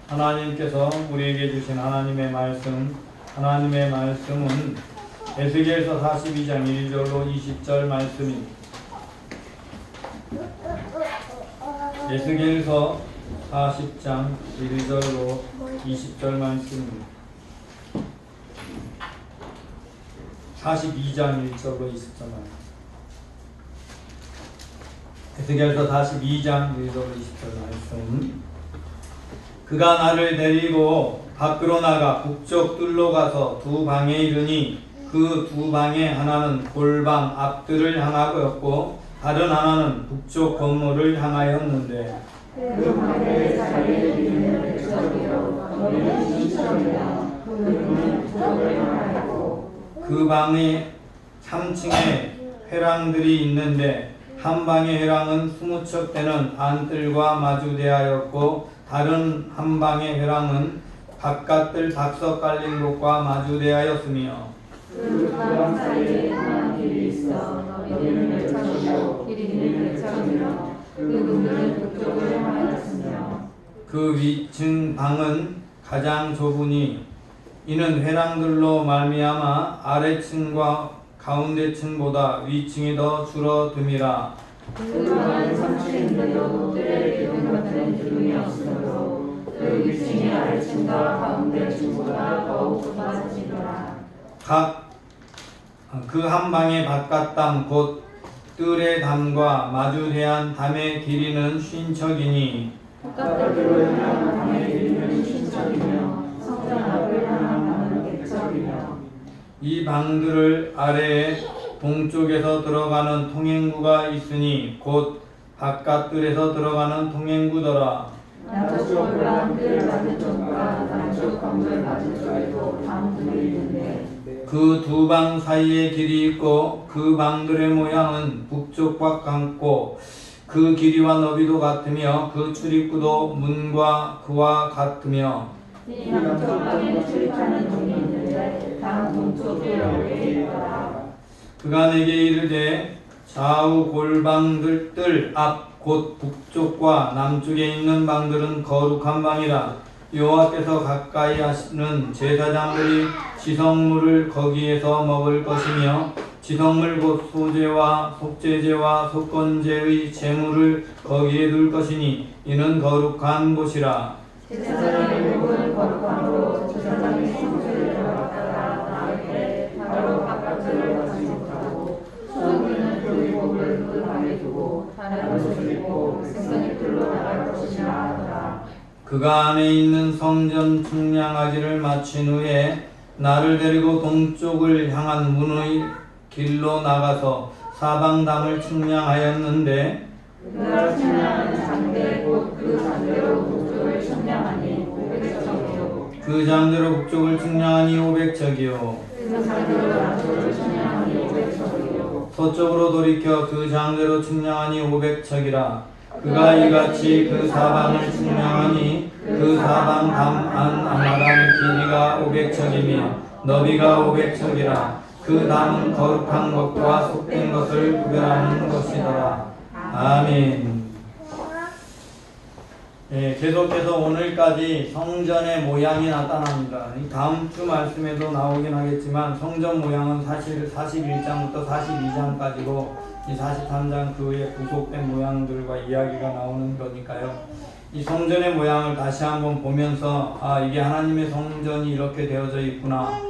하나님께서 우리에게 주신 하나님의 말씀은 에스겔서 42장 1절로 20절 말씀입니다. 에스겔서 40장 1절로 20절 말씀입니다. 42장 1절로 20절 말씀. 에스겔서 42장 1절로 20절 말씀. 그가 나를 데리고 밖으로 나가 북쪽 뜰로 가서 두 방에 이르니 그 두 방의 하나는 골방 앞뜰을 향하였고 다른 하나는 북쪽 건물을 향하였는데 그 방의 자리에 있는 백석이요 너희는 신천이라 그 문은 북쪽을 향하였고 그 방에 3층에 회랑들이 있는데 한 방의 회랑은 20척 되는 안뜰과 마주대하였고 다른 한 방의 회랑은 바깥뜰 박석 깔린 곳과 마주대하였으며 그 방 사이에 한 길이 있어 너희는 백석이요 길이는 백석이며 그 문들은 북쪽을 향하였으며 그 위층 방은 가장 좁으니 이는 회랑들로 말미암아 아래층과 가운데층보다 위층이 더 줄어듦이라. 그 방은 3층인데도 뜰에 기둥 같은 기둥이 없으므로 그 위층이 아래층과 가운데층보다 더욱 좁아지더라. 그 한 방의 바깥 담 곧 뜰의 담과 마주대한 담의 길이는 50척이니 바깥뜰을 향한 방의 길이는 50척이며 성전 앞을 향한 방은 100척이며 이 방들을 아래에 동쪽에서 들어가는 통행구가 있으니 곧 바깥뜰에서 들어가는 통행구더라. 남쪽 골방뜰 맞은쪽과 남쪽 건물 맞은쪽에도 방들이 있는데 그 두 방 사이에 길이 있고 그 방들의 모양은 북쪽과 같고 그 길이와 너비도 같으며 그 출입구도 문과 그와 같으며 이 남쪽 방에 출입하는 문이 있는데 방 동쪽에 열개 있더라. 그가 내게 이르되 좌우 골방들 뜰 앞 곧 북쪽과 남쪽에 있는 방들은 거룩한 방이라. 여호와께서 가까이 하시는 제사장들이 지성물을 거기에서 먹을 것이며 지성물 곧 소제와 속죄제와 속건제의 제물을 거기에 둘 것이니 이는 거룩한 곳이라. 제사장의 목은 거룩함으로 제사장의 성소를 들어갔다가 나올 때 바로 바깥을 가지 못하고 소금은 그 목을 그 방에 두고 다른 옷을 입고 백성의 뜰로 나갈 것이라 하더라. 그가 안에 있는 성전 측량하기를 마친 후에 나를 데리고 동쪽을 향한 문의 길로 나가서 사방담을 측량하였는데 그가 측량한 장대 곧 그 장대로 북쪽을 측량하니 500척이요 그 장대로 북쪽을 측량하니 500척이요 그 장대로 남쪽을 측량하니 500척이요 서쪽으로 돌이켜 그 장대로 측량하니 500척이라. 그가 이같이 그 사방을 측량하니 그 사방 담 안 아마람 길이가 500척이며 너비가 500척이라. 그 담은 거룩한 것과 속된 것을 구별하는 것이더라. 아멘. 계속해서 오늘까지 성전의 모양이 나타납니다. 이 다음 주 말씀에도 나오긴 하겠지만 성전 모양은 사실 41장부터 42장까지고 이 43장 그 후에 부속된 모양들과 이야기가 나오는 거니까요. 이 성전의 모양을 다시 한번 보면서 이게 하나님의 성전이 이렇게 되어져 있구나.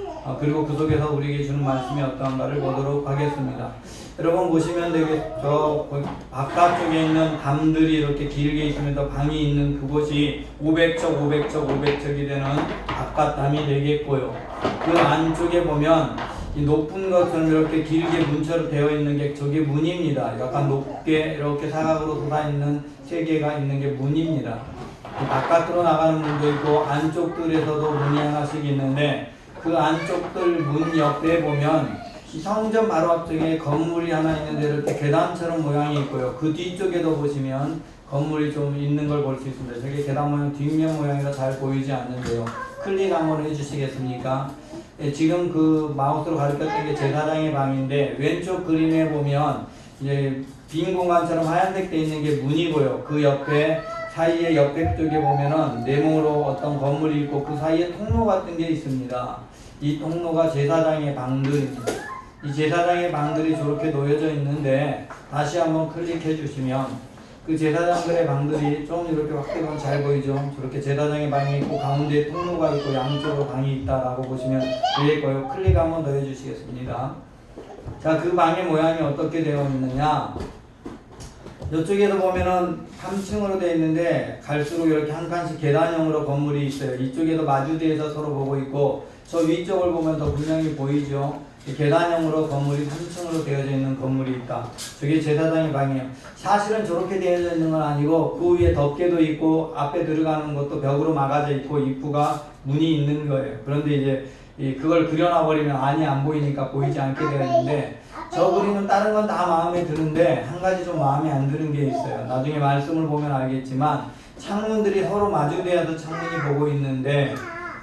그리고 그 속에서 우리에게 주는 말씀이 어떠한가를 보도록 하겠습니다. 여러분 보시면 되겠죠. 바깥쪽에 있는 담들이 이렇게 길게 있으면서 방이 있는 그곳이 500척이 되는 바깥담이 되겠고요. 그 안쪽에 보면 이 높은 것은 이렇게 길게 문처럼 되어 있는 게 저게 문입니다. 약간 높게 이렇게 사각으로 솟아있는 세 개가 있는 게 문입니다. 바깥으로 나가는 문도 있고 안쪽 뜰에서도 문이 하나씩 있는데 그 안쪽 뜰 문 옆에 보면 성전 바로 앞쪽에 건물이 하나 있는데 이렇게 계단처럼 모양이 있고요. 그 뒤쪽에도 보시면 건물이 좀 있는 걸 볼 수 있습니다. 저게 계단 모양 뒷면 모양이라 잘 보이지 않는데요. 클릭 한번 해주시겠습니까? 지금 그 마우스로 가리켰던 게 제사장의 방인데 왼쪽 그림에 보면 이제 빈 공간처럼 하얀색 돼 있는 게 문이고요. 그 옆에 사이에 옆에 쪽에 보면은 네모로 어떤 건물이 있고 그 사이에 통로 같은 게 있습니다. 이 통로가 제사장의 방들입니다. 이 제사장의 방들이 저렇게 놓여져 있는데 다시 한번 클릭해 주시면 그 제사장들의 방들이 좀 이렇게 확대면 잘 보이죠? 저렇게 제사장의 방이 있고 가운데에 통로가 있고 양쪽으로 방이 있다라고 보시면 되겠고요. 클릭 한번 더 해주시겠습니다. 자, 그 방의 모양이 어떻게 되어 있느냐? 이쪽에도 보면은 3층으로 되어 있는데 갈수록 이렇게 한 칸씩 계단형으로 건물이 있어요. 이쪽에도 마주대에서 서로 보고 있고 저 위쪽을 보면 더 분명히 보이죠. 계단형으로 건물이 3층으로 되어져 있는 건물이 있다. 저게 제사장의 방이에요. 사실은 저렇게 되어져 있는 건 아니고 그 위에 덮개도 있고 앞에 들어가는 것도 벽으로 막아져 있고 입구가 문이 있는 거예요. 그런데 이제 그걸 그려놔버리면 안이 안 보이니까 보이지 않게 되어 있는데 저 그림은 다른 건 다 마음에 드는데 한 가지 좀 마음에 안 드는 게 있어요. 나중에 말씀을 보면 알겠지만 창문들이 서로 마주대어서 창문이 보고 있는데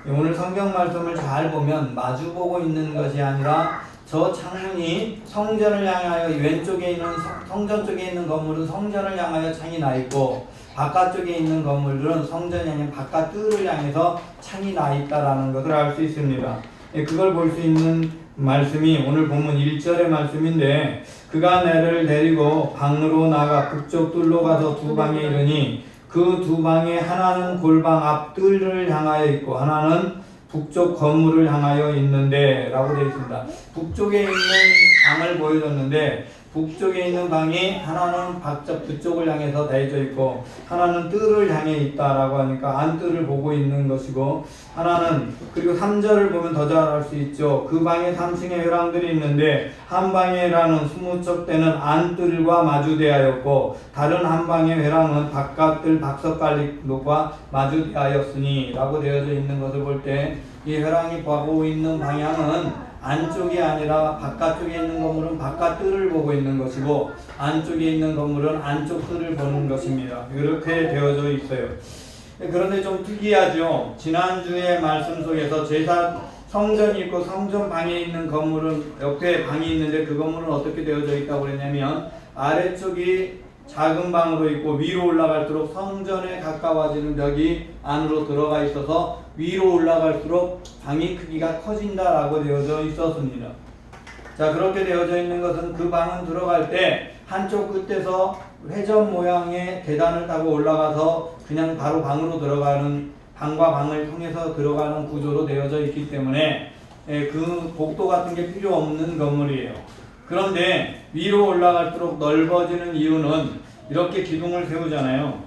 오늘 성경 말씀을 잘 보면 마주 보고 있는 것이 아니라 저 창문이 성전을 향하여 왼쪽에 있는 성전 쪽에 있는 건물은 성전을 향하여 창이 나 있고 바깥쪽에 있는 건물들은 성전이 아닌 바깥 뜰을 향해서 창이 나 있다라는 것을 알 수 있습니다. 그걸 볼 수 있는 말씀이 오늘 본문 1절의 말씀인데 그가 내를 데리고 방으로 나가 북쪽 뜰로 가서 두 방에 이르니 그 두 방에 하나는 골방 앞 뜰을 향하여 있고 하나는 북쪽 건물을 향하여 있는데 라고 되어 있습니다. 북쪽에 있는 방을 보여줬는데 북쪽에 있는 방이 하나는 북쪽을 향해서 되어져 있고 하나는 뜰을 향해 있다라고 하니까 안뜰을 보고 있는 것이고 하나는 그리고 3절을 보면 더 잘 알 수 있죠. 그 방에 3층의 회랑들이 있는데 한 방에라는 20척 되는 안뜰과 마주대하였고 다른 한 방의 회랑은 바깥뜰 박석갈릭과 마주대하였으니 라고 되어져 있는 것을 볼 때 이 회랑이 보고 있는 방향은 안쪽이 아니라 바깥쪽에 있는 건물은 바깥 뜰을 보고 있는 것이고 안쪽에 있는 건물은 안쪽 뜰을 보는 것입니다. 이렇게 되어져 있어요. 그런데 좀 특이하죠. 지난주의 말씀 속에서 성전이 있고 성전 방에 있는 건물은 옆에 방이 있는데 그 건물은 어떻게 되어져 있다고 그랬냐면 아래쪽이 작은 방으로 있고 위로 올라갈수록 성전에 가까워지는 벽이 안으로 들어가 있어서 위로 올라갈수록 방의 크기가 커진다라고 되어져 있었습니다. 자, 그렇게 되어져 있는 것은 그 방은 들어갈 때 한쪽 끝에서 회전 모양의 계단을 타고 올라가서 그냥 바로 방으로 들어가는 방과 방을 통해서 들어가는 구조로 되어져 있기 때문에 그 복도 같은 게 필요 없는 건물이에요. 그런데 위로 올라갈수록 넓어지는 이유는 이렇게 기둥을 세우잖아요.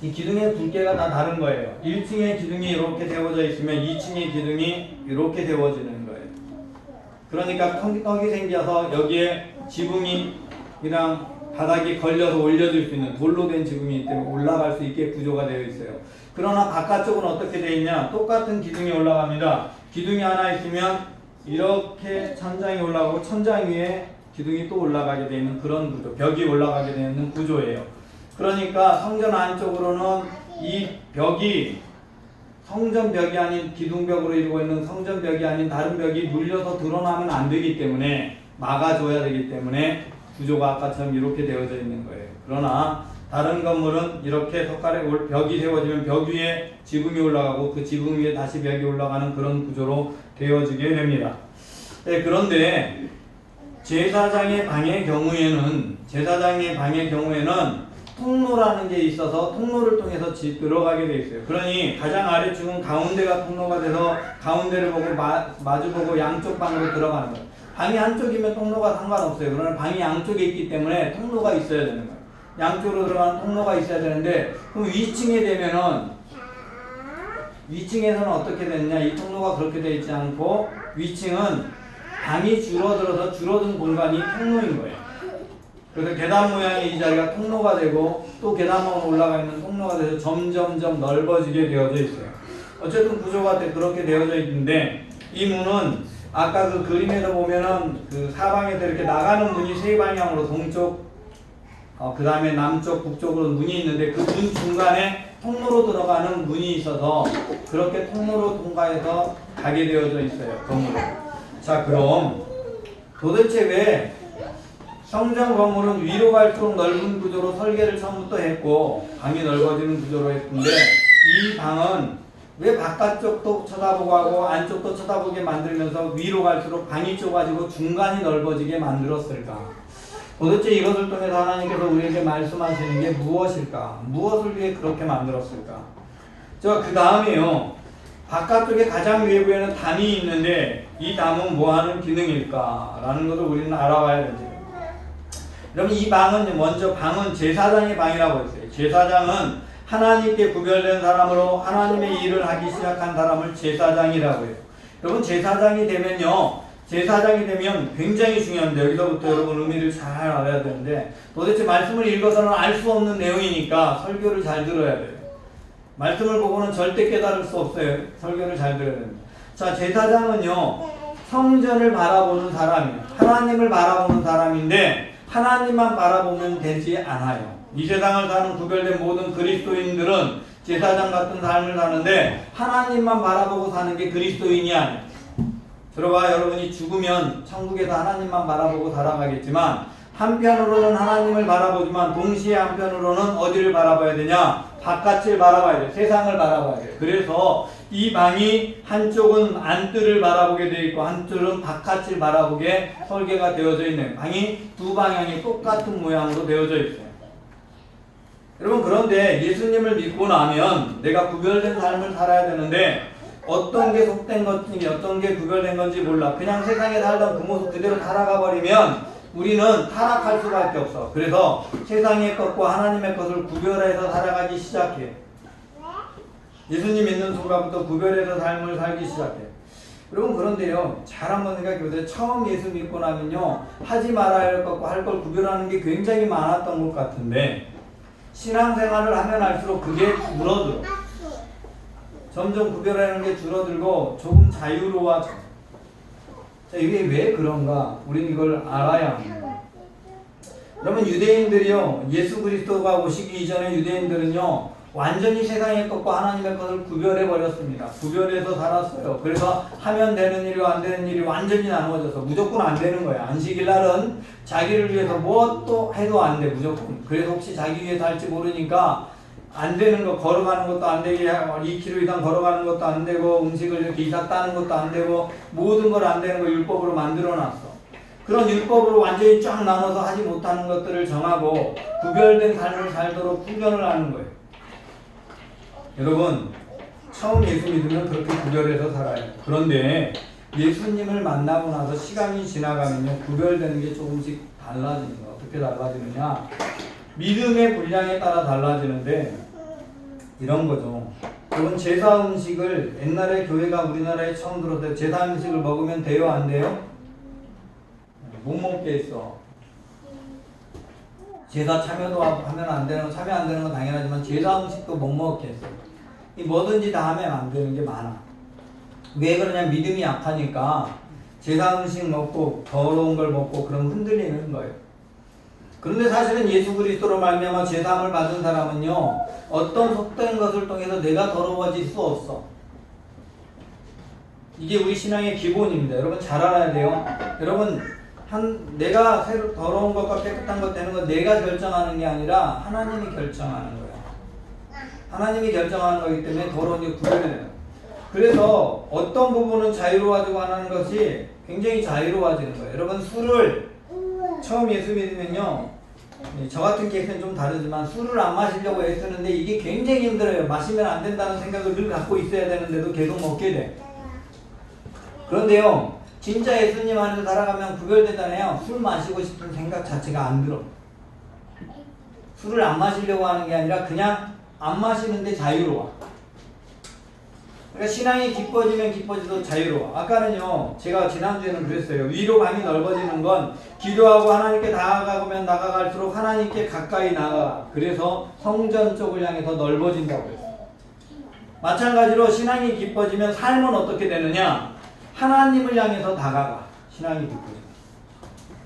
이 기둥의 굵기가 다 다른 거예요. 1층의 기둥이 이렇게 세워져 있으면 2층의 기둥이 이렇게 세워지는 거예요. 그러니까 떡이 생겨서 여기에 지붕이 그냥 바닥에 걸려서 올려줄 수 있는 돌로 된 지붕이 있기 때문에 올라갈 수 있게 구조가 되어 있어요. 그러나 바깥쪽은 어떻게 되어 있냐? 똑같은 기둥이 올라갑니다. 기둥이 하나 있으면 이렇게 천장이 올라가고 천장 위에 기둥이 또 올라가게 되어 있는 그런 구조, 벽이 올라가게 되어 있는 구조예요. 그러니까 성전 안쪽으로는 이 벽이 성전벽이 아닌 기둥벽으로 이루고 있는 성전벽이 아닌 다른 벽이 눌려서 드러나면 안 되기 때문에 막아줘야 되기 때문에 구조가 아까처럼 이렇게 되어져 있는 거예요. 그러나 다른 건물은 이렇게 석가래 벽이 세워지면 벽 위에 지붕이 올라가고 그 지붕 위에 다시 벽이 올라가는 그런 구조로 되어지게 됩니다. 네, 그런데 제사장의 방의 경우에는 통로라는 게 있어서 통로를 통해서 들어가게 돼 있어요. 그러니 가장 아래쪽은 가운데가 통로가 돼서 가운데를 보고 마주보고 양쪽 방으로 들어가는 거예요. 방이 한쪽이면 통로가 상관없어요. 그러나 방이 양쪽에 있기 때문에 통로가 있어야 되는 거예요. 양쪽으로 들어가는 통로가 있어야 되는데 그럼 위층에서는 어떻게 됐냐? 이 통로가 그렇게 되어 있지 않고 위층은 방이 줄어든 공간이 통로인 거예요. 그래서 계단 모양의 이 자리가 통로가 되고 또 계단만 올라가 있는 통로가 돼서 점점점 넓어지게 되어져 있어요. 어쨌든 구조가 그렇게 되어져 있는데 이 문은 아까 그 그림에서 보면은 그 사방에서 이렇게 나가는 문이 세 방향으로 동쪽, 그 다음에 남쪽, 북쪽으로 문이 있는데 그 문 중간에 통로로 들어가는 문이 있어서 그렇게 통로로 통과해서 가게 되어져 있어요. 건물에. 자, 그럼 도대체 왜 성전 건물은 위로 갈수록 넓은 구조로 설계를 처음부터 했고 방이 넓어지는 구조로 했는데 이 방은 왜 바깥쪽도 쳐다보고 하고 안쪽도 쳐다보게 만들면서 위로 갈수록 방이 좁아지고 중간이 넓어지게 만들었을까? 도대체 이것을 통해서 하나님께서 우리에게 말씀하시는 게 무엇일까? 무엇을 위해 그렇게 만들었을까? 그 다음에요. 바깥쪽에 가장 외부에는 담이 있는데 이 담은 뭐하는 기능일까? 라는 것을 우리는 알아봐야 됩니다. 그럼 이 방은 먼저 방은 제사장의 방이라고 했어요. 제사장은 하나님께 구별된 사람으로 하나님의 일을 하기 시작한 사람을 제사장이라고 해요. 여러분 제사장이 되면요. 제사장이 되면 굉장히 중요합니다. 여기서부터 여러분 의미를 잘 알아야 되는데 도대체 말씀을 읽어서는 알 수 없는 내용이니까 설교를 잘 들어야 돼요. 말씀을 보고는 절대 깨달을 수 없어요. 설교를 잘 들어야 됩니다. 자, 제사장은요. 성전을 바라보는 사람이에요. 하나님을 바라보는 사람인데 하나님만 바라보면 되지 않아요. 이 세상을 사는 구별된 모든 그리스도인들은 제사장 같은 삶을 사는데 하나님만 바라보고 사는 게 그리스도인이 아니에요. 들어봐, 여러분이 죽으면 천국에서 하나님만 바라보고 살아가겠지만 한편으로는 하나님을 바라보지만 동시에 한편으로는 어디를 바라봐야 되냐? 바깥을 바라봐야 돼요. 세상을 바라봐야 돼요. 그래서 이 방이 한쪽은 안뜰을 바라보게 되어 있고 한쪽은 바깥을 바라보게 설계가 되어져 있는 방이 두 방향이 똑같은 모양으로 되어져 있어요. 여러분 그런데 예수님을 믿고 나면 내가 구별된 삶을 살아야 되는데 어떤 게 속된 건지 어떤 게 구별된 건지 몰라. 그냥 세상에 살던 그 모습 그대로 살아가 버리면 우리는 타락할 수밖에 없어. 그래서 세상의 것과 하나님의 것을 구별해서 살아가기 시작해. 예수님 믿는 순간부터 구별해서 삶을 살기 시작해. 여러분 그런데요. 잘 한번 생각해보세요. 처음 예수 믿고 나면요. 하지 말아야 할 것과 할 걸 구별하는 게 굉장히 많았던 것 같은데 신앙생활을 하면 할수록 그게 줄어들어. 점점 구별하는 게 줄어들고 조금 자유로워져. 자, 이게 왜 그런가? 우리는 이걸 알아야 합니다. 그러면 유대인들이요, 예수 그리스도가 오시기 이전에 유대인들은요, 완전히 세상의 것과 하나님의 것을 구별해 버렸습니다. 구별해서 살았어요. 그래서 하면 되는 일과 안 되는 일이 완전히 나누어져서 무조건 안 되는 거야. 안식일 날은 자기를 위해서 무엇도 해도 안 돼, 무조건. 그래서 혹시 자기 위해서 할지 모르니까 안 되는 거, 걸어가는 것도 안 되게 2km 이상 걸어가는 것도 안 되고 음식을 이렇게 이삭 따는 것도 안 되고 모든 걸 안 되는 거 율법으로 만들어 놨어. 그런 율법으로 완전히 쫙 나눠서 하지 못하는 것들을 정하고 구별된 삶을 살도록 훈련을 하는 거예요. 여러분 처음 예수 믿으면 그렇게 구별해서 살아요. 그런데 예수님을 만나고 나서 시간이 지나가면요 구별되는 게 조금씩 달라지는 거예요. 어떻게 달라지느냐? 믿음의 분량에 따라 달라지는데 이런 거죠. 여러분 제사 음식을 옛날에 교회가 우리나라에 처음 들어왔을 때 제사 음식을 먹으면 돼요? 안 돼요? 못 먹게 했어. 제사 참여도 하면 안 되는 거, 참여 안 되는 건 당연하지만 제사 음식도 못 먹게 했어. 이 뭐든지 다 하면 안 되는 게 많아. 왜 그러냐? 믿음이 약하니까 제사 음식 먹고 더러운 걸 먹고 그럼 흔들리는 거예요. 그런데 사실은 예수 그리스도로 말미암아 제사함을 받은 사람은요 어떤 속된 것을 통해서 내가 더러워질 수 없어. 이게 우리 신앙의 기본입니다. 여러분 잘 알아야 돼요. 여러분 내가 새로 더러운 것과 깨끗한 것 되는 건 내가 결정하는 게 아니라 하나님이 결정하는 거야. 하나님이 결정하는 거기 때문에 더러운 게 구별이 돼요. 그래서 어떤 부분은 자유로워지고 하는 것이 굉장히 자유로워지는 거예요. 여러분 술을 처음 예수 믿으면요 저 같은 케이스는 좀 다르지만 술을 안 마시려고 애쓰는데 이게 굉장히 힘들어요. 마시면 안 된다는 생각을 늘 갖고 있어야 되는데도 계속 먹게 돼. 그런데요 진짜 예수님 안에서 살아가면 구별되잖아요. 술 마시고 싶은 생각 자체가 안 들어. 술을 안 마시려고 하는 게 아니라 그냥 안 마시는데 자유로워. 그러니까 신앙이 깊어지면 깊어져도 자유로워. 아까는요 제가 지난주에는 그랬어요. 위로 방이 넓어지는 건 기도하고 하나님께 다가가면 나가갈수록 하나님께 가까이 나가. 그래서 성전 쪽을 향해 더 넓어진다고 했어요. 마찬가지로 신앙이 깊어지면 삶은 어떻게 되느냐? 하나님을 향해서 다가가. 신앙이 깊어지면.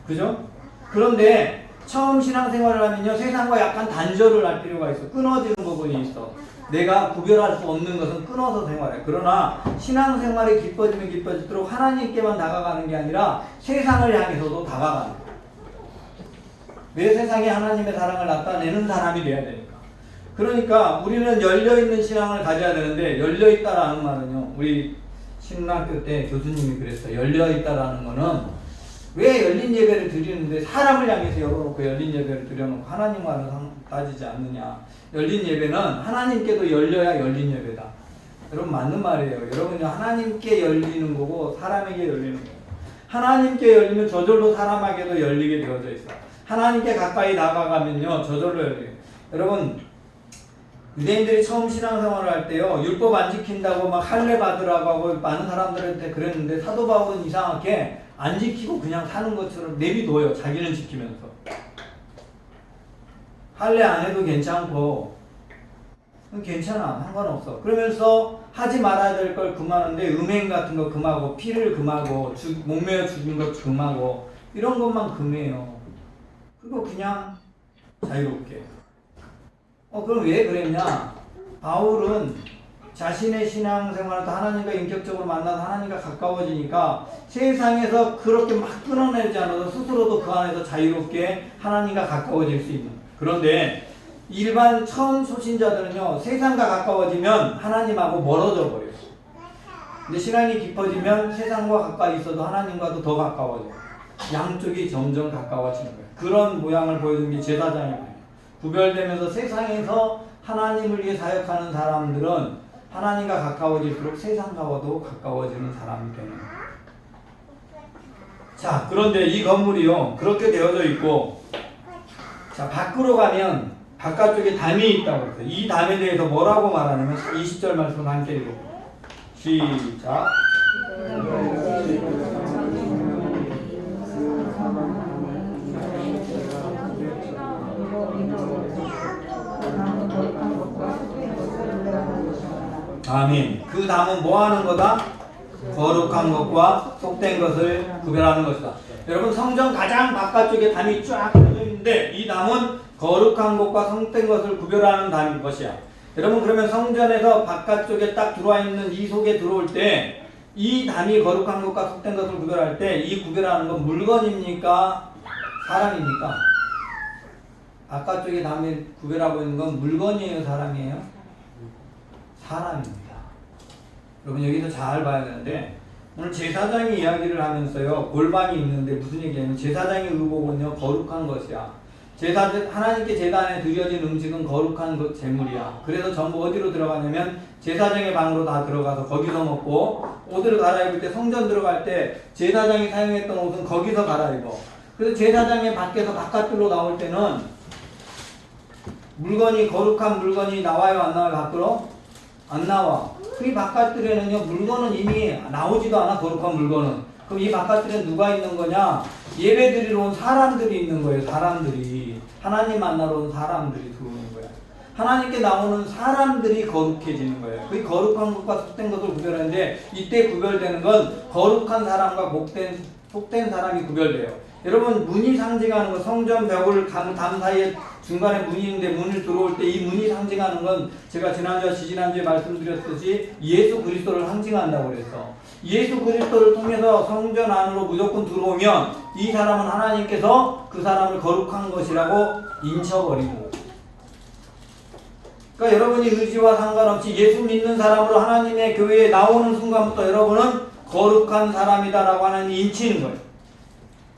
그죠? 그런데 처음 신앙생활을 하면요 세상과 약간 단절을 할 필요가 있어. 끊어지는 부분이 있어. 내가 구별할 수 없는 것은 끊어서 생활해. 그러나 신앙생활이 깊어지면 깊어질수록 하나님께만 다가가는 게 아니라 세상을 향해서도 다가가는 거예요. 왜 세상에 하나님의 사랑을 나타내는 사람이 돼야 되니까. 그러니까 우리는 열려있는 신앙을 가져야 되는데, 열려있다라는 말은요, 우리 신학교 때 교수님이 그랬어요. 열려있다라는 거는 왜 열린 예배를 드리는데 사람을 향해서 열어놓고 열린 예배를 드려놓고 하나님과는 따지지 않느냐. 열린 예배는 하나님께도 열려야 열린 예배다. 여러분 맞는 말이에요. 여러분이 하나님께 열리는 거고 사람에게 열리는 거예요. 하나님께 열리면 저절로 사람에게도 열리게 되어져 있어요. 하나님께 가까이 나가가면요 저절로 열려요. 여러분 유대인들이 처음 신앙생활을 할 때요 율법 안 지킨다고 막 할례 받으라고 하고 많은 사람들한테 그랬는데 사도 바울은 이상하게 안 지키고 그냥 사는 것처럼 내비둬요. 자기는 지키면서 할례 안 해도 괜찮고 괜찮아 상관없어 그러면서 하지 말아야 될 걸 금하는데 음행 같은 거 금하고 피를 금하고 목매어 죽인 것 금하고 이런 것만 금해요. 그리고 그냥 자유롭게 그럼 왜 그랬냐? 바울은 자신의 신앙생활을 하나님과 인격적으로 만나서 하나님과 가까워지니까 세상에서 그렇게 막 끊어내지 않아도 스스로도 그 안에서 자유롭게 하나님과 가까워질 수 있는. 그런데 일반 처음 초신자들은요 세상과 가까워지면 하나님하고 멀어져 버려요. 근데 신앙이 깊어지면 세상과 가까이 있어도 하나님과도 더 가까워져요. 양쪽이 점점 가까워지는 거예요. 그런 모양을 보여주는 게 제사장이에요. 구별되면서 세상에서 하나님을 위해 사역하는 사람들은 하나님과 가까워질수록 세상과도 가까워지는 사람이 되는 거예요. 자, 그런데 이 건물이요 그렇게 되어져 있고, 자 밖으로 가면 바깥쪽에 담이 있다고 했어요. 이 담에 대해서 뭐라고 말하냐면 20절 말씀 함께 읽어볼게요. 시작. 아멘. 그 담은 뭐 하는 거다? 거룩한 것과 속된 것을 구별하는 것이다. 여러분 성전 가장 바깥쪽에 담이 쫙 펴져 있는데 이 담은 거룩한 것과 속된 것을 구별하는 담인 것이야. 여러분 그러면 성전에서 바깥쪽에 딱 들어와 있는 이 속에 들어올 때 이 담이 거룩한 것과 속된 것을 구별할 때 이 구별하는 건 물건입니까? 사람입니까? 바깥쪽에 담이 구별하고 있는 건 물건이에요? 사람이에요? 사람입니다. 여러분 여기서 잘 봐야 되는데 오늘 제사장이 이야기를 하면서요 골반이 있는데 무슨 얘기냐면 제사장의 의복은요 거룩한 것이야. 하나님께 제단에 드려진 음식은 거룩한 것 제물이야. 그래서 전부 어디로 들어가냐면 제사장의 방으로 다 들어가서 거기서 먹고 옷을 갈아입을 때 성전 들어갈 때 제사장이 사용했던 옷은 거기서 갈아입어. 그래서 제사장의 밖에서 바깥으로 나올 때는 물건이 거룩한 물건이 나와요 안 나와요 밖으로? 안 나와. 그 바깥들에는요 물건은 이미 나오지도 않아. 거룩한 물건은. 그럼 이 바깥들에 누가 있는 거냐? 예배드리러 온 사람들이 있는 거예요. 사람들이 하나님 만나러 온 사람들이 들어오는 거야. 하나님께 나오는 사람들이 거룩해지는 거예요. 그 거룩한 것과 속된 것을 구별하는데 이때 구별되는 건 거룩한 사람과 속된 사람이 구별돼요. 여러분 문이 상징하는 건 성전 벽을 담 사이에 중간에 문이 있는데 문을 들어올 때 이 문이 상징하는 건 제가 지난주와 지지난주에 말씀드렸듯이 예수 그리스도를 상징한다고 그랬어. 예수 그리스도를 통해서 성전 안으로 무조건 들어오면 이 사람은 하나님께서 그 사람을 거룩한 것이라고 인쳐버리고, 그러니까 여러분이 의지와 상관없이 예수 믿는 사람으로 하나님의 교회에 나오는 순간부터 여러분은 거룩한 사람이다라고 하나님이 인치는 거예요.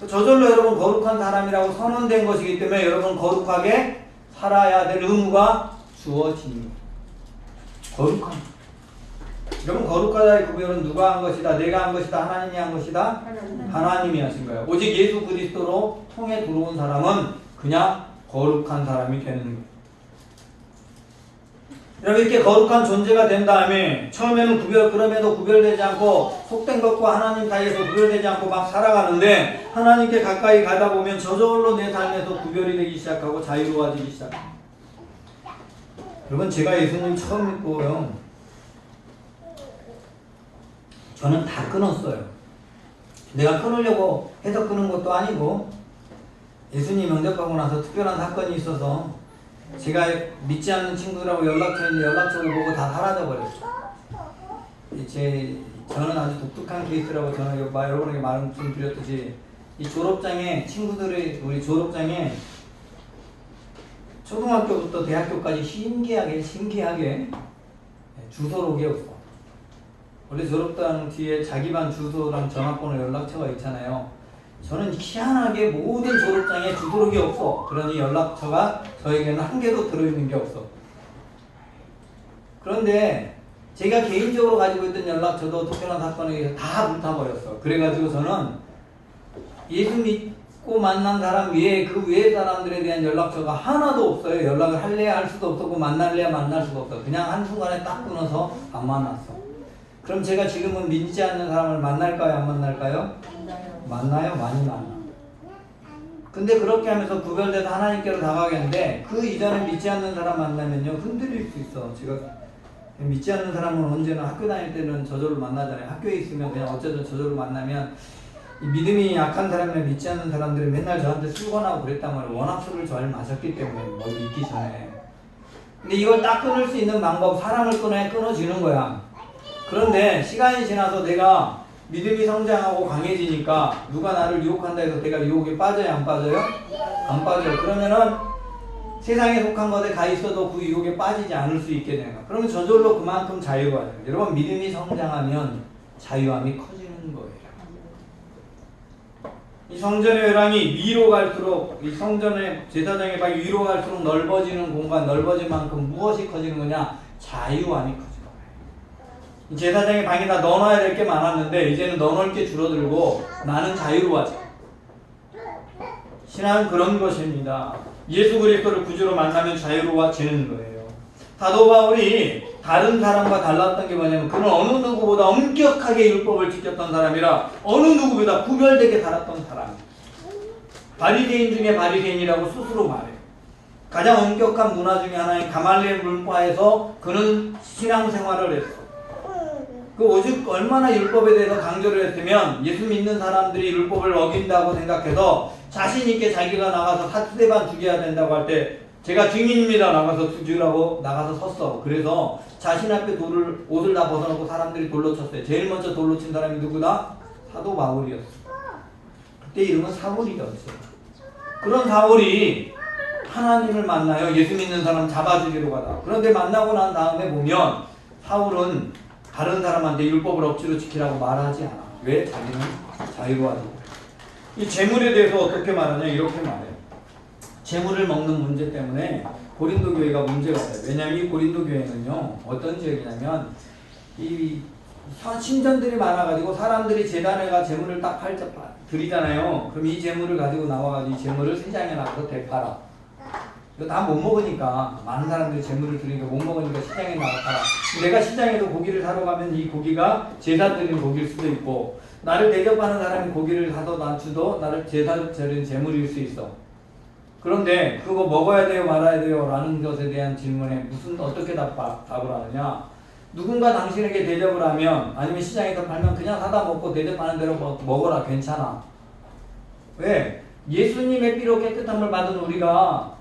저절로 여러분 거룩한 사람이라고 선언된 것이기 때문에 여러분 거룩하게 살아야 될 의무가 주어지는 거예요. 거룩한. 여러분 거룩하다의 구별은 누가 한 것이다? 내가 한 것이다? 하나님이 한 것이다? 하나님이 하신 거예요. 오직 예수 그리스도로 통해 들어온 사람은 그냥 거룩한 사람이 되는 거예요. 여러분 이렇게 거룩한 존재가 된 다음에 처음에는 그럼에도 구별되지 않고 속된 것과 하나님 사이에서 구별되지 않고 막 살아가는데 하나님께 가까이 가다 보면 저절로 내 삶에서 구별이 되기 시작하고 자유로워지기 시작합니다. 여러분 제가 예수님 처음 믿고요 저는 다 끊었어요. 내가 끊으려고 해서 끊은 것도 아니고 예수님 영접하고 나서 특별한 사건이 있어서 제가 믿지 않는 친구들하고 연락처 있는데 연락처를 보고 다 사라져버렸어요. 저는 아주 독특한 케이스라고 저는 여러분에게 말씀드렸듯이 이 졸업장에 친구들이 우리 졸업장에 초등학교부터 대학교까지 신기하게 주소록이 없어. 원래 졸업장 뒤에 자기 반 주소랑 전화번호 연락처가 있잖아요. 저는 희한하게 모든 졸업장에 주소록이 없어. 그러니 연락처가 저에게는 한 개도 들어있는 게 없어. 그런데 제가 개인적으로 가지고 있던 연락처도 특별한 사건에 의해서 다 불타버렸어. 그래가지고 저는 예수 믿고 만난 사람 외에 그 외의 사람들에 대한 연락처가 하나도 없어요. 연락을 할래야 할 수도 없었고 만날래야 만날 수도 없어. 그냥 한순간에 딱 끊어서 안 만났어. 그럼 제가 지금은 믿지 않는 사람을 만날까요? 안 만날까요? 만나요? 많이 만나. 근데 그렇게 하면서 구별돼서 하나님께로 다가가겠는데 그 이전에 믿지 않는 사람 만나면요 흔들릴 수 있어. 제가 믿지 않는 사람은 언제나 학교 다닐 때는 저절로 만나잖아요. 학교에 있으면 그냥 어쩌든 저절로 만나면 이 믿음이 약한 사람이나 믿지 않는 사람들은 맨날 저한테 술권하고 그랬단 말이에요. 워낙 술을 잘 마셨기 때문에 뭐 믿기 전에. 근데 이걸 딱 끊을 수 있는 방법, 사람을 끊어야 끊어지는 거야. 그런데 시간이 지나서 내가 믿음이 성장하고 강해지니까 누가 나를 유혹한다 해서 내가 유혹에 빠져요? 안 빠져요? 안 빠져요. 그러면은 세상에 속한 것에 가 있어도 그 유혹에 빠지지 않을 수 있게 되는 거야. 그러면 저절로 그만큼 자유가 돼요. 여러분 믿음이 성장하면 자유함이 커지는 거예요. 이 성전의 회랑이 위로 갈수록 이 성전의 제사장의 방이 위로 갈수록 넓어지는 공간, 넓어진 만큼 무엇이 커지는 거냐? 자유함이 커지는 거예요. 이 제사장의 방에 다 넣어놔야 될 게 많았는데 이제는 넣어놓을 게 줄어들고 나는 자유로워져. 신앙은 그런 것입니다. 예수 그리스도를 구주로 만나면 자유로워지는 거예요. 사도 바울이 다른 사람과 달랐던 게 뭐냐면 그는 어느 누구보다 엄격하게 율법을 지켰던 사람이라 어느 누구보다 구별되게 살았던 사람. 바리새인 중에 바리새인이라고 스스로 말해요. 가장 엄격한 문화 중에 하나인 가말리엘 문화에서 그는 신앙생활을 했어. 그 오직 얼마나 율법에 대해서 강조를 했으면 예수 믿는 사람들이 율법을 어긴다고 생각해서 자신 있게 자기가 나가서 스데반 죽여야 된다고 할 때 제가 증인입니다 나가서 죽이라고 나가서 섰어. 그래서 자신 앞에 옷을 다 벗어놓고 사람들이 돌로 쳤어요. 제일 먼저 돌로 친 사람이 누구다? 사도 바울이었어. 그때 이름은 사울이었어. 그런 사울이 하나님을 만나요. 예수 믿는 사람 잡아주기로 가다. 그런데 만나고 난 다음에 보면 사울은 다른 사람한테 율법을 억지로 지키라고 말하지 않아. 왜? 자기는 자유로워지고. 이 재물에 대해서 어떻게 말하냐? 이렇게 말해요. 재물을 먹는 문제 때문에 고린도 교회가 문제가 돼요. 왜냐하면 이 고린도 교회는요 어떤 지역이냐면 이 신전들이 많아가지고 사람들이 제단에가 재물을 딱 드리잖아요. 그럼 이 재물을 가지고 나와가지고 이 재물을 시장에 나가서 되팔아. 이거 다 못 먹으니까 많은 사람들이 재물을 드리니까 못 먹으니까 시장에 나가 팔아. 내가 시장에도 고기를 사러 가면 이 고기가 제사 드린 고기일 수도 있고 나를 대접하는 사람이 고기를 사서 놔주도 나를 제사 드린 재물일 수 있어. 그런데 그거 먹어야 돼요 말아야 돼요 라는 것에 대한 질문에 어떻게 답을 하느냐. 누군가 당신에게 대접을 하면 아니면 시장에서 팔면 그냥 사다 먹고 대접하는 대로 먹어라 괜찮아. 왜? 예수님의 피로 깨끗한 걸 받은 우리가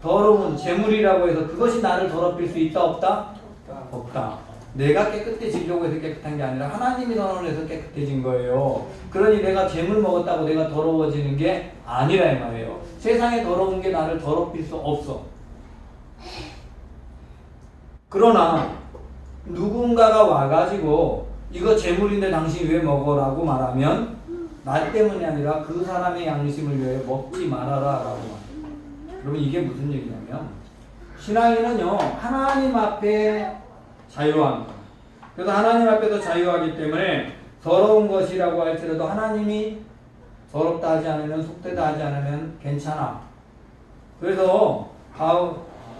더러운 재물이라고 해서 그것이 나를 더럽힐 수 있다 없다? 없다. 내가 깨끗해지려고 해서 깨끗한 게 아니라 하나님이 선언해서 깨끗해진 거예요. 그러니 내가 재물 먹었다고 내가 더러워지는 게 아니라 이 말이에요. 세상에 더러운 게 나를 더럽힐 수 없어. 그러나 누군가가 와가지고 이거 재물인데 당신 왜 먹어라고 말하면 나 때문이 아니라 그 사람의 양심을 위해 먹지 말아라 라고 말해요. 여러분 이게 무슨 얘기냐면 신앙인은요 하나님 앞에 자유합니다. 그래서 하나님 앞에서 자유하기 때문에 더러운 것이라고 할지라도 하나님이 더럽다 하지 않으면 속되다 하지 않으면 괜찮아. 그래서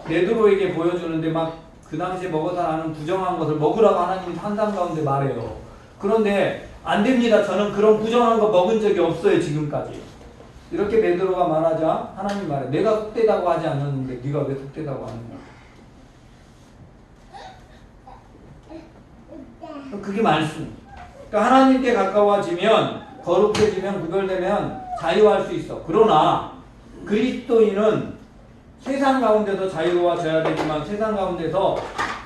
베드로에게 보여주는데 막 그 당시에 먹어서 나는 부정한 것을 먹으라고 하나님이 한상 가운데 말해요. 그런데 안 됩니다. 저는 그런 부정한 거 먹은 적이 없어요 지금까지. 이렇게 베드로가 말하자 하나님 말해. 내가 속되다고 하지 않았는데 네가 왜 속되다고 하느냐. 그게 말씀. 그러니까 하나님께 가까워지면 거룩해지면 구별되면 자유할 수 있어. 그러나 그리스도인은 세상 가운데서 자유로워져야 되지만 세상 가운데서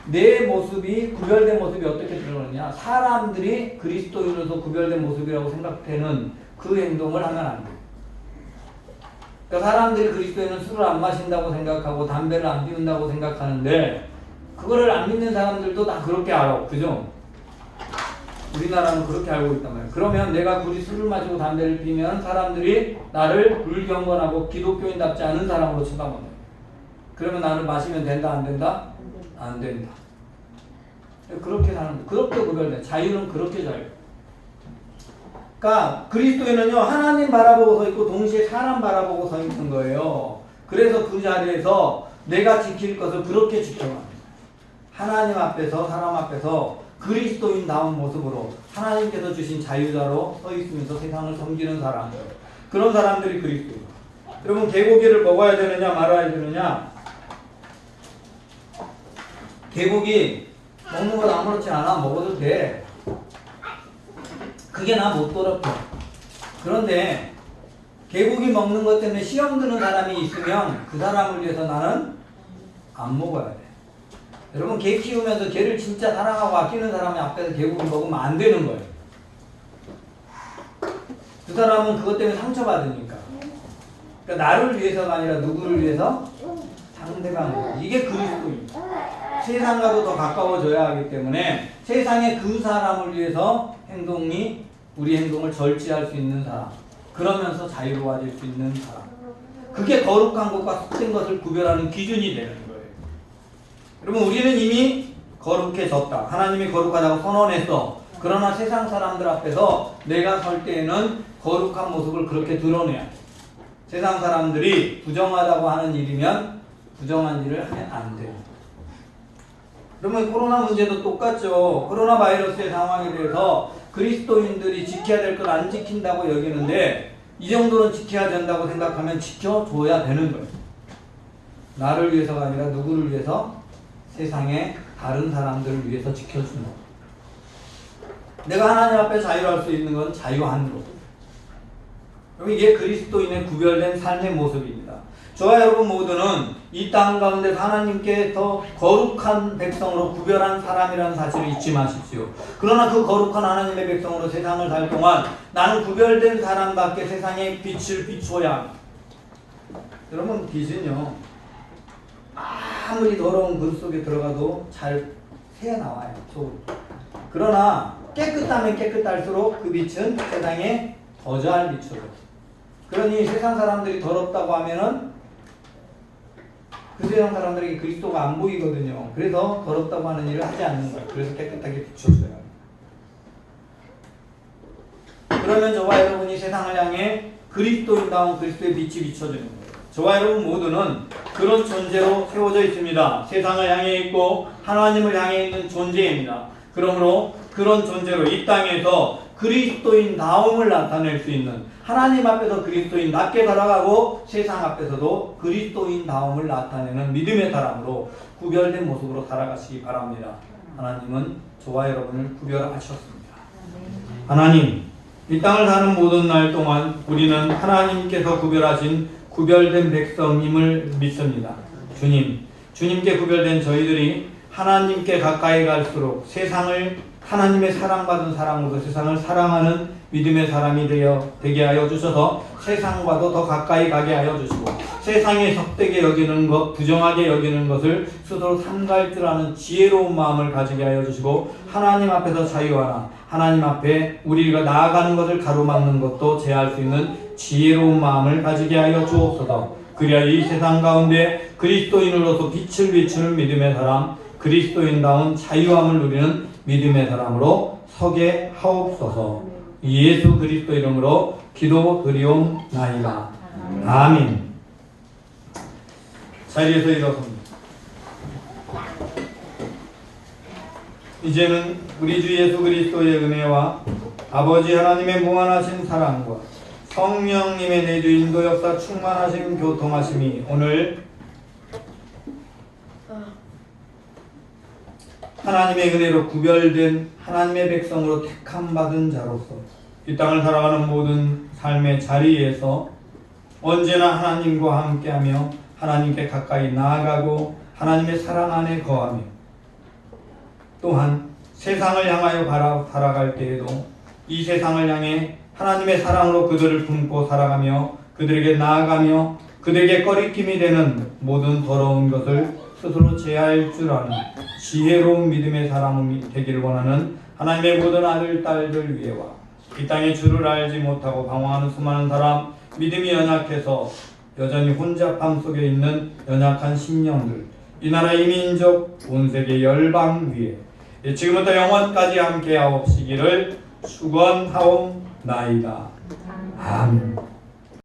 내 모습이 구별된 모습이 어떻게 드러나느냐. 사람들이 그리스도인으로서 구별된 모습이라고 생각되는 그 행동을 하면 안 돼. 그러니까 사람들이 그리스도인은 술을 안 마신다고 생각하고 담배를 안 피운다고 생각하는데 그거를 안 믿는 사람들도 다 그렇게 알아. 그죠? 우리나라는 그렇게 알고 있단 말이야. 그러면 내가 굳이 술을 마시고 담배를 피면 사람들이 나를 불경건하고 기독교인답지 않은 사람으로 쳐다본다. 그러면 나는 마시면 된다 안 된다? 안 된다. 그렇게 사는, 그렇게 구별돼. 자유는 그렇게 자유. 그러니까 그리스도인은요 하나님 바라보고 서 있고 동시에 사람 바라보고 서 있는 거예요. 그래서 그 자리에서 내가 지킬 것을 그렇게 지켜갑니다. 하나님 앞에서 사람 앞에서 그리스도인다운 모습으로 하나님께서 주신 자유자로 서 있으면서 세상을 섬기는 사람. 그런 사람들이 그리스도인. 여러분 개고기를 먹어야 되느냐 말아야 되느냐? 개고기 먹는 건 아무렇지 않아. 먹어도 돼. 그게 나 못 더럽혀. 그런데 개고기 먹는 것 때문에 시험 드는 사람이 있으면 그 사람을 위해서 나는 안 먹어야 돼. 여러분 개 키우면서 개를 진짜 사랑하고 아끼는 사람이 앞에서 개고기 먹으면 안 되는 거예요. 그 사람은 그것 때문에 상처받으니까. 그러니까 나를 위해서가 아니라 누구를 위해서? 상대방을. 이게 그리스도인. 세상과도 더 가까워져야 하기 때문에 세상에 그 사람을 위해서 우리 행동을 절제할 수 있는 사람. 그러면서 자유로워질 수 있는 사람. 그게 거룩한 것과 속된 것을 구별하는 기준이 되는 거예요. 여러분 우리는 이미 거룩해졌다. 하나님이 거룩하다고 선언했어. 그러나 세상 사람들 앞에서 내가 설 때에는 거룩한 모습을 그렇게 드러내야 돼. 세상 사람들이 부정하다고 하는 일이면 부정한 일을 하면 안 돼요. 그러면 코로나 문제도 똑같죠. 코로나 바이러스의 상황에 대해서 그리스도인들이 지켜야 될 걸 안 지킨다고 여기는데 이 정도는 지켜야 된다고 생각하면 지켜줘야 되는 거예요. 나를 위해서가 아니라 누구를 위해서? 세상의 다른 사람들을 위해서 지켜주는 것. 내가 하나님 앞에 자유할 수 있는 건 자유함으로. 이게 그리스도인의 구별된 삶의 모습입니다. 저와 여러분 모두는 이 땅 가운데 하나님께 더 거룩한 백성으로 구별한 사람이라는 사실을 잊지 마십시오. 그러나 그 거룩한 하나님의 백성으로 세상을 살 동안 나는 구별된 사람답게 세상에 빛을 비춰야 합니다. 여러분 빛은요 아무리 더러운 물 속에 들어가도 잘 새어나와요. 그러나 깨끗하면 깨끗할수록 그 빛은 세상에 더 잘 비춰져요. 그러니 세상 사람들이 더럽다고 하면은 그 세상 사람들에게 그리스도가 안 보이거든요. 그래서 더럽다고 하는 일을 하지 않는 거예요. 그래서 깨끗하게 비춰줘야 합니다. 그러면 저와 여러분이 세상을 향해 그리스도인다운 그리스도의 빛이 비춰지는 거예요. 저와 여러분 모두는 그런 존재로 세워져 있습니다. 세상을 향해 있고 하나님을 향해 있는 존재입니다. 그러므로 그런 존재로 이 땅에서 그리스도인다움을 나타낼 수 있는 하나님 앞에서 그리스도인답게 살아가고 세상 앞에서도 그리스도인다움을 나타내는 믿음의 사람으로 구별된 모습으로 살아가시기 바랍니다. 하나님은 저와 여러분을 구별하셨습니다. 하나님, 이 땅을 사는 모든 날 동안 우리는 하나님께서 구별하신 구별된 백성임을 믿습니다. 주님께 구별된 저희들이 하나님께 가까이 갈수록 세상을 하나님의 사랑받은 사람으로 세상을 사랑하는 믿음의 사람이 되게 하여 주셔서 세상과도 더 가까이 가게 하여 주시고 세상에 섭되게 여기는 것, 부정하게 여기는 것을 스스로 삼갈 줄 아는 지혜로운 마음을 가지게 하여 주시고 하나님 앞에서 자유하나 하나님 앞에 우리가 나아가는 것을 가로막는 것도 제할 수 있는 지혜로운 마음을 가지게 하여 주옵소서. 그리하여 이 세상 가운데 그리스도인으로서 빛을 비추는 믿음의 사람, 그리스도인다운 자유함을 누리는 믿음의 사람으로 서게 하옵소서. 예수 그리스도 이름으로 기도드리옵나이다. 아멘. 자리에서 일어섭니다. 이제는 우리 주 예수 그리스도의 은혜와 아버지 하나님의 무한하신 사랑과 성령님의 내주 인도 역사 충만하신 교통하심이 오늘 하나님의 은혜로 구별된 하나님의 백성으로 택함받은 자로서 이 땅을 살아가는 모든 삶의 자리에서 언제나 하나님과 함께하며 하나님께 가까이 나아가고 하나님의 사랑 안에 거하며 또한 세상을 향하여 살아갈 때에도 이 세상을 향해 하나님의 사랑으로 그들을 품고 살아가며 그들에게 나아가며 그들에게 꺼리낌이 되는 모든 더러운 것을 스스로 제할 줄 아는 지혜로운 믿음의 사람이 되기를 원하는 하나님의 모든 아들, 딸들 위에와 이 땅의 주를 알지 못하고 방황하는 수많은 사람, 믿음이 연약해서 여전히 혼잡함 속에 있는 연약한 심령들, 이 나라 이민족, 온 세계 열방 위에 지금부터 영원까지 함께하옵시기를 축원하옵나이다. 아멘.